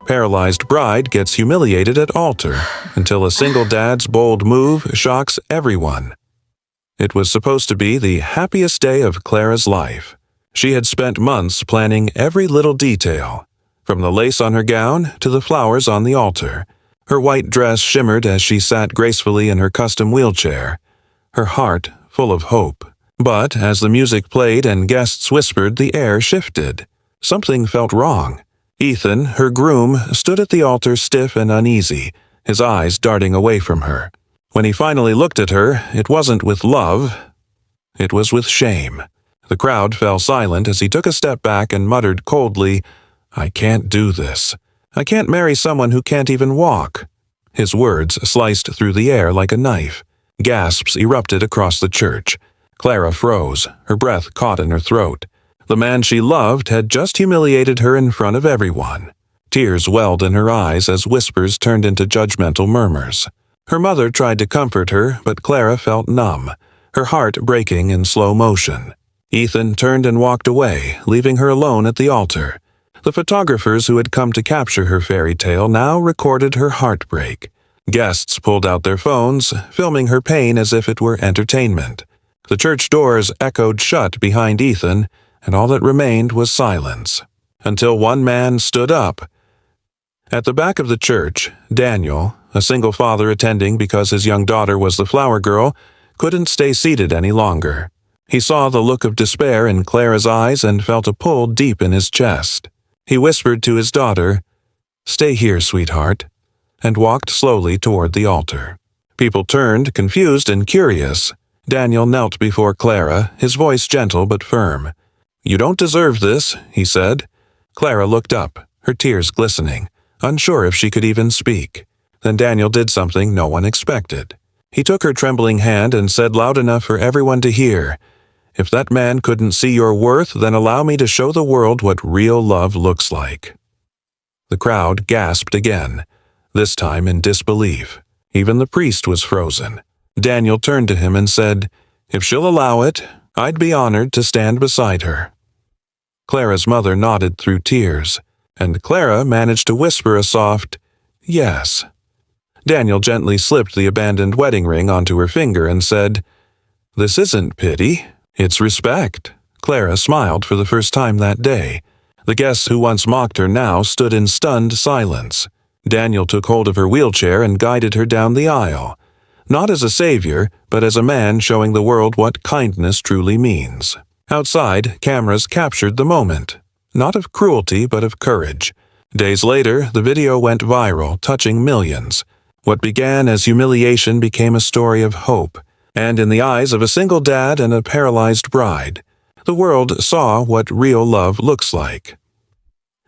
Paralyzed bride gets humiliated at altar until a single dad's bold move shocks everyone. It was supposed to be the happiest day of Clara's life. She had spent months planning every little detail, from the lace on her gown to the flowers on the altar. Her white dress shimmered as she sat gracefully in her custom wheelchair, her heart full of hope. But as the music played and guests whispered, the air shifted. Something felt wrong. Ethan, her groom, stood at the altar stiff and uneasy, his eyes darting away from her. When he finally looked at her, it wasn't with love, it was with shame. The crowd fell silent as he took a step back and muttered coldly, "I can't do this. I can't marry someone who can't even walk." His words sliced through the air like a knife. Gasps erupted across the church. Clara froze, her breath caught in her throat. The man she loved had just humiliated her in front of everyone. Tears welled in her eyes as whispers turned into judgmental murmurs. Her mother tried to comfort her, but Clara felt numb, her heart breaking in slow motion. Ethan turned and walked away, leaving her alone at the altar. The photographers who had come to capture her fairy tale now recorded her heartbreak. Guests pulled out their phones, filming her pain as if it were entertainment. The church doors echoed shut behind Ethan, and all that remained was silence. Until one man stood up. At the back of the church, Daniel, a single father attending because his young daughter was the flower girl, couldn't stay seated any longer. He saw the look of despair in Clara's eyes and felt a pull deep in his chest. He whispered to his daughter, "Stay here, sweetheart," and walked slowly toward the altar. People turned, confused and curious. Daniel knelt before Clara, his voice gentle but firm. "You don't deserve this," he said. Clara looked up, her tears glistening, unsure if she could even speak. Then Daniel did something no one expected. He took her trembling hand and said loud enough for everyone to hear, "If that man couldn't see your worth, then allow me to show the world what real love looks like." The crowd gasped again, this time in disbelief. Even the priest was frozen. Daniel turned to him and said, "If she'll allow it, I'd be honored to stand beside her." Clara's mother nodded through tears, and Clara managed to whisper a soft, "Yes." Daniel gently slipped the abandoned wedding ring onto her finger and said, "This isn't pity, it's respect." Clara smiled for the first time that day. The guests who once mocked her now stood in stunned silence. Daniel took hold of her wheelchair and guided her down the aisle, not as a savior, but as a man showing the world what kindness truly means. Outside, cameras captured the moment, not of cruelty but of courage. Days later, the video went viral, touching millions. What began as humiliation became a story of hope, and in the eyes of a single dad and a paralyzed bride, the world saw what real love looks like.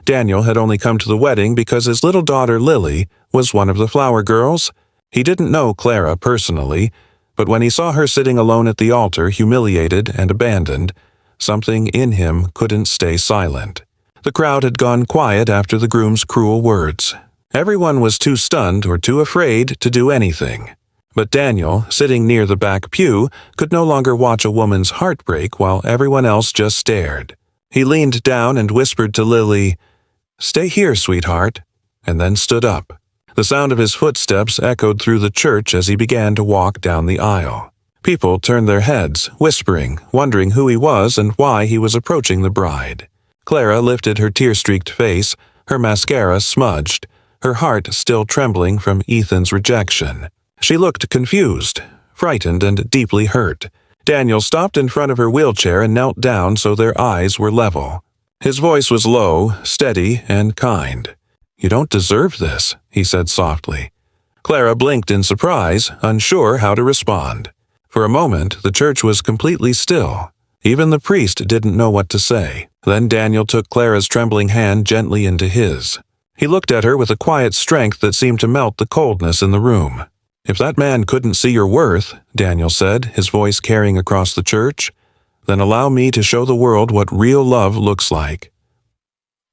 Daniel had only come to the wedding because his little daughter Lily was one of the flower girls. He didn't know Clara personally, but when he saw her sitting alone at the altar, humiliated and abandoned, something in him couldn't stay silent. The crowd had gone quiet after the groom's cruel words. Everyone was too stunned or too afraid to do anything. But Daniel, sitting near the back pew, could no longer watch a woman's heartbreak while everyone else just stared. He leaned down and whispered to Lily, "Stay here, sweetheart," and then stood up. The sound of his footsteps echoed through the church as he began to walk down the aisle. People turned their heads, whispering, wondering who he was and why he was approaching the bride. Clara lifted her tear-streaked face, her mascara smudged, her heart still trembling from Ethan's rejection. She looked confused, frightened, and deeply hurt. Daniel stopped in front of her wheelchair and knelt down so their eyes were level. His voice was low, steady, and kind. "You don't deserve this," he said softly. Clara blinked in surprise, unsure how to respond. For a moment, the church was completely still. Even the priest didn't know what to say. Then Daniel took Clara's trembling hand gently into his. He looked at her with a quiet strength that seemed to melt the coldness in the room. "If that man couldn't see your worth," Daniel said, his voice carrying across the church, "then allow me to show the world what real love looks like."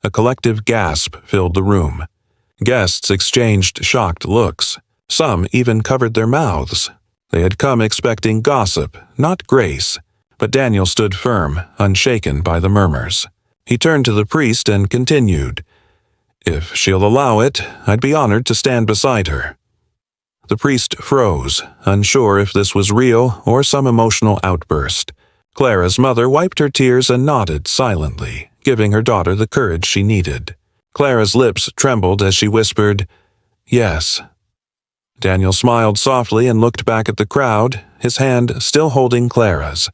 A collective gasp filled the room. Guests exchanged shocked looks. Some even covered their mouths. They had come expecting gossip, not grace. But Daniel stood firm, unshaken by the murmurs. He turned to the priest and continued, If she'll allow it, I'd be honored to stand beside her." The priest froze, unsure if this was real or some emotional outburst. Clara's mother wiped her tears and nodded silently, giving her daughter the courage she needed. Clara's lips trembled as she whispered, "Yes." Daniel smiled softly and looked back at the crowd, his hand still holding Clara's.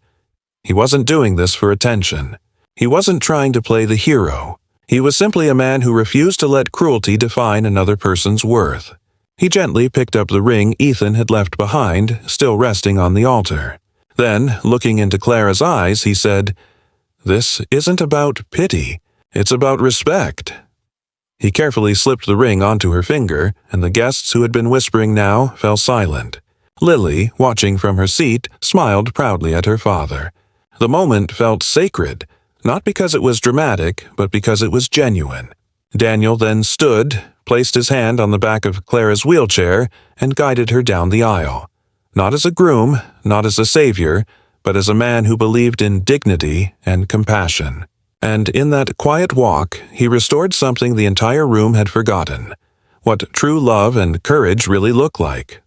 He wasn't doing this for attention. He wasn't trying to play the hero. He was simply a man who refused to let cruelty define another person's worth. He gently picked up the ring Ethan had left behind, still resting on the altar. Then, looking into Clara's eyes, he said, "This isn't about pity. It's about respect." He carefully slipped the ring onto her finger, and the guests who had been whispering now fell silent. Lily, watching from her seat, smiled proudly at her father. The moment felt sacred, not because it was dramatic, but because it was genuine. Daniel then stood, placed his hand on the back of Clara's wheelchair, and guided her down the aisle. Not as a groom, not as a savior, but as a man who believed in dignity and compassion. And in that quiet walk, he restored something the entire room had forgotten: what true love and courage really look like.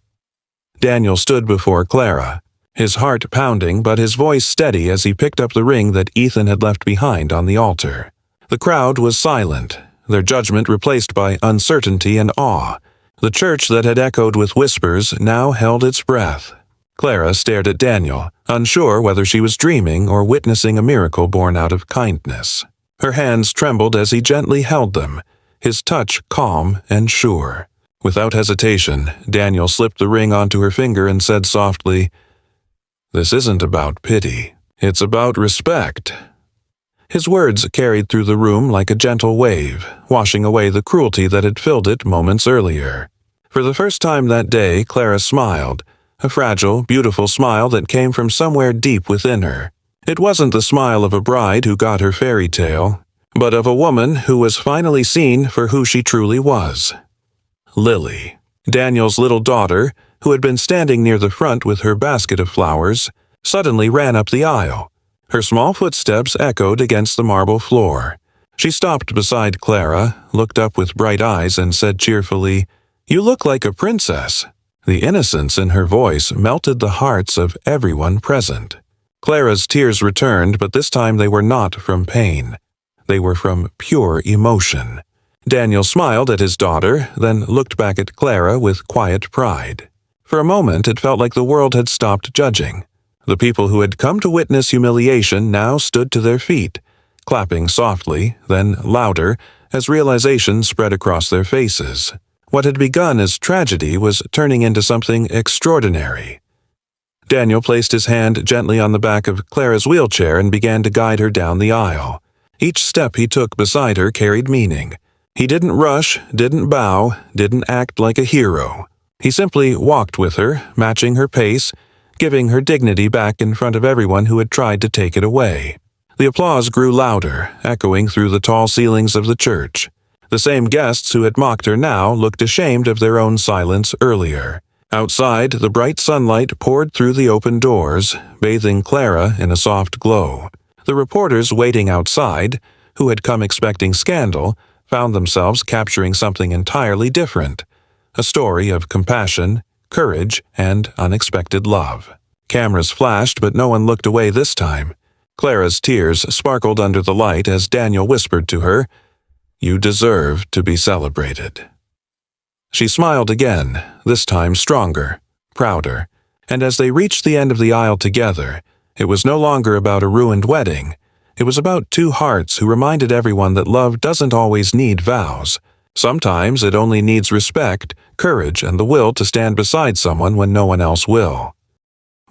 Daniel stood before Clara, his heart pounding but his voice steady as he picked up the ring that Ethan had left behind on the altar. The crowd was silent, their judgment replaced by uncertainty and awe. The church that had echoed with whispers now held its breath. Clara stared at Daniel, unsure whether she was dreaming or witnessing a miracle born out of kindness. Her hands trembled as he gently held them, his touch calm and sure. Without hesitation, Daniel slipped the ring onto her finger and said softly, "This isn't about pity. It's about respect." His words carried through the room like a gentle wave, washing away the cruelty that had filled it moments earlier. For the first time that day, Clara smiled, a fragile, beautiful smile that came from somewhere deep within her. It wasn't the smile of a bride who got her fairy tale, but of a woman who was finally seen for who she truly was. Lily, Daniel's little daughter, who had been standing near the front with her basket of flowers, suddenly ran up the aisle. Her small footsteps echoed against the marble floor. She stopped beside Clara, looked up with bright eyes, and said cheerfully, "You look like a princess." The innocence in her voice melted the hearts of everyone present. Clara's tears returned, but this time they were not from pain. They were from pure emotion. Daniel smiled at his daughter, then looked back at Clara with quiet pride. For a moment it felt like the world had stopped judging. The people who had come to witness humiliation now stood to their feet, clapping softly, then louder, as realization spread across their faces. What had begun as tragedy was turning into something extraordinary. Daniel placed his hand gently on the back of Clara's wheelchair and began to guide her down the aisle. Each step he took beside her carried meaning. He didn't rush, didn't bow, didn't act like a hero. He simply walked with her, matching her pace, giving her dignity back in front of everyone who had tried to take it away. The applause grew louder, echoing through the tall ceilings of the church. The same guests who had mocked her now looked ashamed of their own silence earlier. Outside, the bright sunlight poured through the open doors, bathing Clara in a soft glow. The reporters waiting outside, who had come expecting scandal, found themselves capturing something entirely different: a story of compassion, courage, and unexpected love. Cameras flashed, but no one looked away this time. Clara's tears sparkled under the light as Daniel whispered to her, "You deserve to be celebrated." She smiled again, this time stronger, prouder, and as they reached the end of the aisle together, it was no longer about a ruined wedding. It was about two hearts who reminded everyone that love doesn't always need vows. Sometimes it only needs respect, courage, and the will to stand beside someone when no one else will.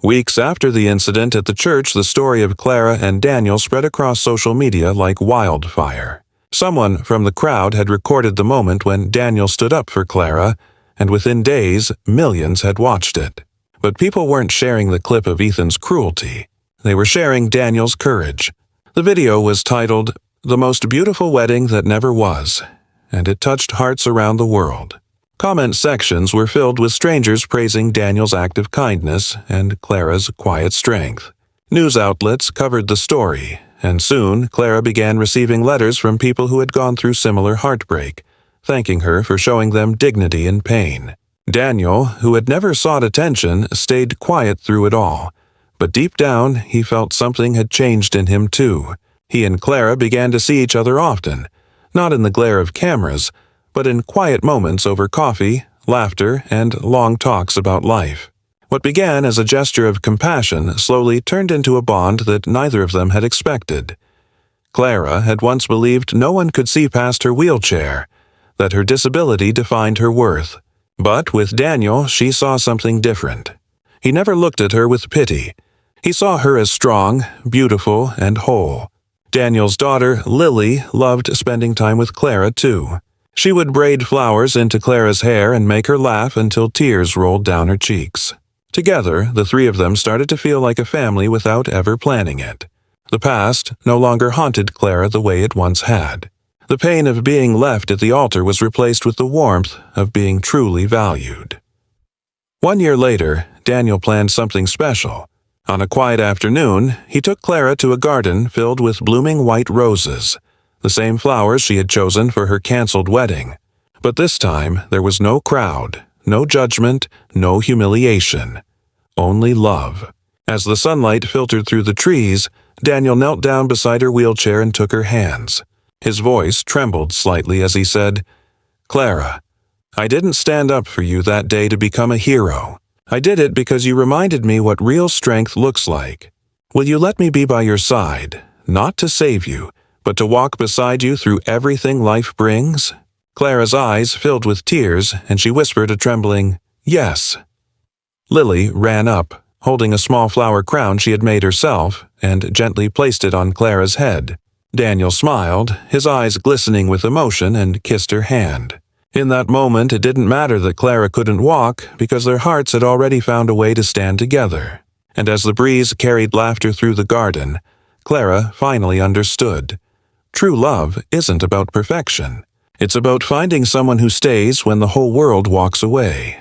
Weeks after the incident at the church, the story of Clara and Daniel spread across social media like wildfire. Someone from the crowd had recorded the moment when Daniel stood up for Clara, and within days, millions had watched it. But people weren't sharing the clip of Ethan's cruelty. They were sharing Daniel's courage. The video was titled, "The Most Beautiful Wedding That Never Was," and it touched hearts around the world. Comment sections were filled with strangers praising Daniel's act of kindness and Clara's quiet strength. News outlets covered the story, and soon Clara began receiving letters from people who had gone through similar heartbreak, thanking her for showing them dignity in pain. Daniel, who had never sought attention, stayed quiet through it all. But deep down, he felt something had changed in him too. He and Clara began to see each other often, not in the glare of cameras, but in quiet moments over coffee, laughter, and long talks about life. What began as a gesture of compassion slowly turned into a bond that neither of them had expected. Clara had once believed no one could see past her wheelchair, that her disability defined her worth. But with Daniel, she saw something different. He never looked at her with pity. He saw her as strong, beautiful, and whole. Daniel's daughter, Lily, loved spending time with Clara, too. She would braid flowers into Clara's hair and make her laugh until tears rolled down her cheeks. Together, the three of them started to feel like a family without ever planning it. The past no longer haunted Clara the way it once had. The pain of being left at the altar was replaced with the warmth of being truly valued. 1 year later, Daniel planned something special. On a quiet afternoon, he took Clara to a garden filled with blooming white roses, the same flowers she had chosen for her canceled wedding. But this time, there was no crowd, no judgment, no humiliation. Only love. As the sunlight filtered through the trees, Daniel knelt down beside her wheelchair and took her hands. His voice trembled slightly as he said, "Clara, I didn't stand up for you that day to become a hero. I did it because you reminded me what real strength looks like. Will you let me be by your side, not to save you, but to walk beside you through everything life brings?" Clara's eyes filled with tears, and she whispered a trembling, "Yes." Lily ran up, holding a small flower crown she had made herself, and gently placed it on Clara's head. Daniel smiled, his eyes glistening with emotion, and kissed her hand. In that moment, it didn't matter that Clara couldn't walk, because their hearts had already found a way to stand together. And as the breeze carried laughter through the garden, Clara finally understood. True love isn't about perfection. It's about finding someone who stays when the whole world walks away.